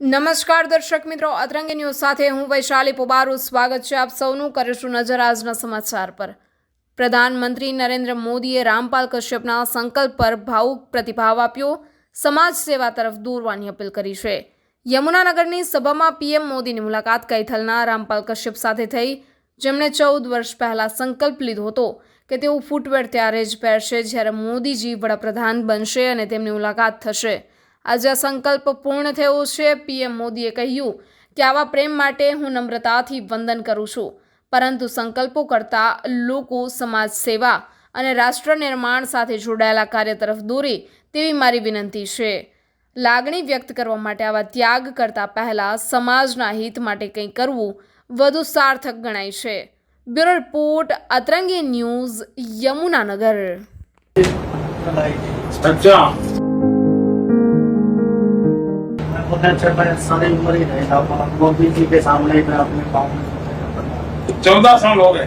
નમસ્કાર દર્શક મિત્રો, અતરંગી ન્યૂઝ સાથે હું વૈશાલી પોબારું સ્વાગત છે આપ સૌનું. કરીશું નજર આજના સમાચાર પર. પ્રધાનમંત્રી નરેન્દ્ર મોદીએ રામપાલ કશ્યપના સંકલ્પ પર ભાવુક પ્રતિભાવ આપ્યો. સમાજ સેવા તરફ દોરવાની અપીલ કરી છે. યમુનાનગરની સભામાં પીએમ મોદીની મુલાકાત કૈથલના રામપાલ કશ્યપ સાથે થઈ, જેમણે 14 વર્ષ પહેલા સંકલ્પ લીધો હતો કે તેઓ ફૂટવેર ત્યારે જ પહેરશે જ્યારે મોદીજી વડાપ્રધાન બનશે અને તેમની મુલાકાત થશે. આજે આ સંકલ્પ પૂર્ણ થયો છે. પીએમ મોદીએ કહ્યું કે આવા પ્રેમ માટે હું નમ્રતાથી વંદન કરું છું, પરંતુ સંકલ્પો કરતાં લોકો સમાજ સેવા અને રાષ્ટ્ર નિર્માણ સાથે જોડાયેલા કાર્ય તરફ દોરે તેવી મારી વિનંતી છે. લાગણી વ્યક્ત કરવા માટે આવા ત્યાગ કરતા પહેલા સમાજના હિત માટે કંઈ કરવું વધુ સાર્થક ગણાય છે. Bureau report, અતરંગી news, Yamunanagar. सारी उम्र ही रहे मोदी जी के सामने में अपने गाँव में 14 साल हो गए।